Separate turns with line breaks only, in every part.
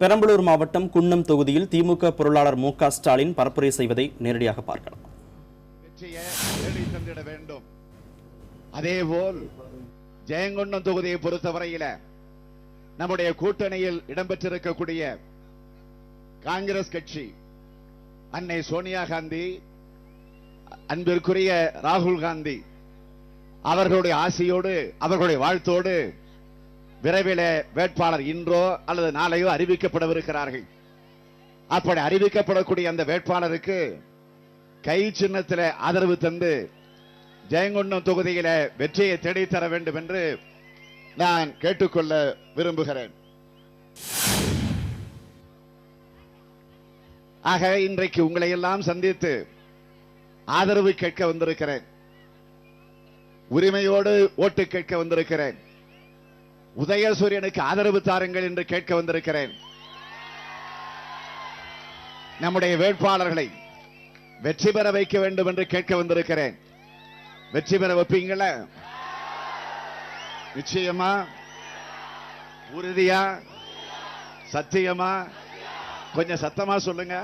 பெரம்பலூர் மாவட்டம் குன்னம் தொகுதியில் திமுக பொருளாளர் மு.க. ஸ்டாலின் பரப்புரை செய்வதை நேரடியாக பார்க்கலாம்.
அதேபோல் ஜெயங்கொண்டம் தொகுதியை பொறுத்தவரையில நம்முடைய கூட்டணியில் இடம்பெற்றிருக்கக்கூடிய காங்கிரஸ் கட்சி, அன்னை சோனியா காந்தி, அன்பிற்குரிய ராகுல் காந்தி அவர்களுடைய ஆசையோடு, அவர்களுடைய வாழ்த்தோடு விரைவில் வேட்பாளர் இன்றோ அல்லது நாளையோ அறிவிக்கப்படவிருக்கிறார்கள். அப்படி அறிவிக்கப்படக்கூடிய அந்த வேட்பாளருக்கு கை சின்னத்தில் ஆதரவு தந்து ஜெயங்கொண்டம் தொகுதியில வெற்றியை தேடித்தர வேண்டும் என்று நான் கேட்டுக்கொள்ள விரும்புகிறேன். ஆக இன்றைக்கு உங்களை எல்லாம் சந்தித்து ஆதரவு கேட்க வந்திருக்கிறேன். உரிமையோடு ஓட்டு கேட்க வந்திருக்கிறேன். உதயசூரியனுக்கு ஆதரவு தாருங்கள் என்று கேட்க வந்திருக்கிறேன். நம்முடைய வேட்பாளர்களை வெற்றி பெற வைக்க வேண்டும் என்று கேட்க வந்திருக்கிறேன். வெற்றி பெற வைப்பீங்கள? நிச்சயமா? உறுதியா? சத்தியமா? கொஞ்சம் சத்தமா சொல்லுங்க.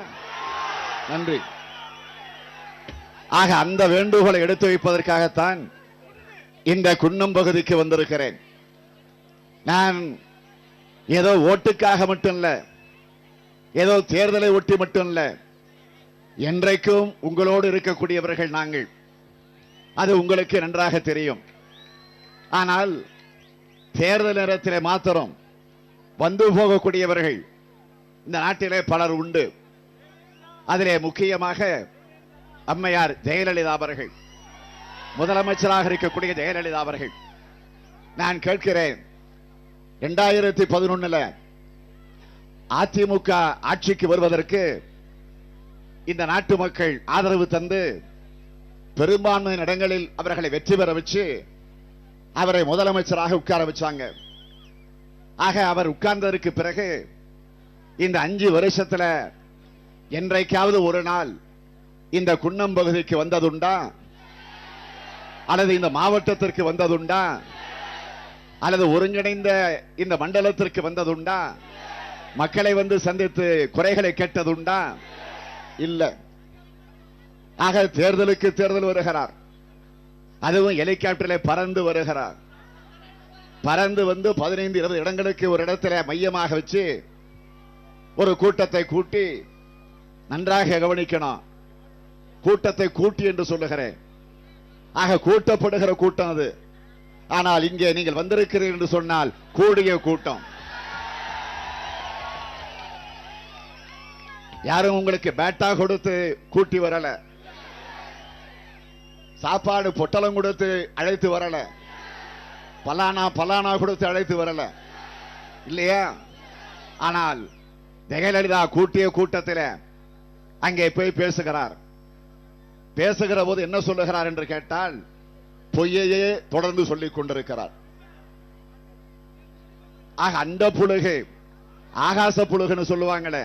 நன்றி. ஆக அந்த வேண்டுகோளை எடுத்து வைப்பதற்காகத்தான் இந்த குன்னம் பகுதிக்கு வந்திருக்கிறேன். நான் ஏதோ ஓட்டுக்காக மட்டும் இல்ல, ஏதோ தேர்தலை ஒட்டி மட்டும் இல்ல, என்றைக்கும் உங்களோடு இருக்கக்கூடியவர்கள் நாங்கள். அது உங்களுக்கு நன்றாக தெரியும். ஆனால் தேர்தல் நேரத்திலே மாத்திரம் வந்து போகக்கூடியவர்கள் இந்த நாட்டிலே பலர் உண்டு. அதிலே முக்கியமாக அம்மையார் ஜெயலலிதா அவர்கள், முதலமைச்சராக இருக்கக்கூடிய ஜெயலலிதா அவர்கள். நான் கேட்கிறேன், 2011 அதிமுக ஆட்சிக்கு வருவதற்கு இந்த நாட்டு மக்கள் ஆதரவு தந்து பெரும்பான்மை இடங்களில் அவர்களை வெற்றி பெற வச்சு அவரை முதலமைச்சராக உட்கார வச்சாங்க. ஆக அவர் உட்கார்ந்ததற்கு பிறகு இந்த 5 வருஷத்துல என்றைக்காவது ஒரு நாள் இந்த குன்னம் பகுதிக்கு வந்ததுண்டா? அல்லது இந்த மாவட்டத்திற்கு வந்ததுண்டா? அல்லது ஒருங்கிணைந்த இந்த மண்டலத்திற்கு வந்ததுண்டா? மக்களை வந்து சந்தித்து குறைகளை கேட்டதுண்டா? இல்ல. ஆக தேர்தலுக்கு தேர்தல் வருகிறார். அதுவும் ஹெலிகாப்டரில் பறந்து வருகிறார். பறந்து வந்து 15-20 இடங்களுக்கு ஒரு இடத்துல மையமாக வச்சு ஒரு கூட்டத்தை கூட்டி, நன்றாக கவனிக்கணும், கூட்டத்தை கூட்டி என்று சொல்லுகிறேன். ஆக கூட்டப்படுகிற கூட்டம் அது. ஆனால் இங்கே நீங்கள் வந்திருக்கிறீர்கள் என்று சொன்னால் கூடிய கூட்டம். யாரும் உங்களுக்கு பேட்டா கொடுத்து கூட்டி வரல, சாப்பாடு பொட்டலம் கொடுத்து அழைத்து வரல, பலானா கொடுத்து அழைத்து வரல, இல்லையா? ஆனால் ஜெயலலிதா கூட்டிய கூட்டத்தில் அங்கே போய் பேசுகிறார். பேசுகிற போது என்ன சொல்லுகிறார் என்று கேட்டால், பொய்யையே தொடர்ந்து சொல்லிக் கொண்டிருக்கிறார். ஆக அந்த புழுகு, ஆகாச புழுகுன்னு சொல்லுவாங்களே,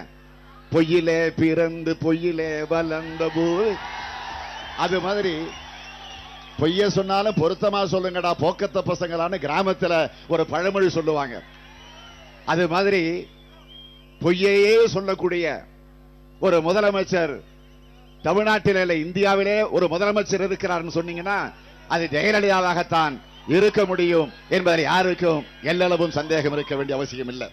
பொய்யிலே பிறந்து பொய்யிலே வளர்ந்த போது, அது மாதிரி பொய்ய சொன்னாலும் பொருத்தமா சொல்லுங்கடா போக்கத்த பசங்களான்னு கிராமத்தில் ஒரு பழமொழி சொல்லுவாங்க. அது மாதிரி பொய்யையே சொல்லக்கூடிய ஒரு முதலமைச்சர் தமிழ்நாட்டில், இந்தியாவிலே ஒரு முதலமைச்சர் இருக்கிறார் சொன்னீங்கன்னா அது ஜெயலலிதாவாகத்தான் இருக்க முடியும் என்பதில் யாருக்கும் எல்லளவும் சந்தேகம் இருக்க வேண்டிய அவசியம் இல்லை.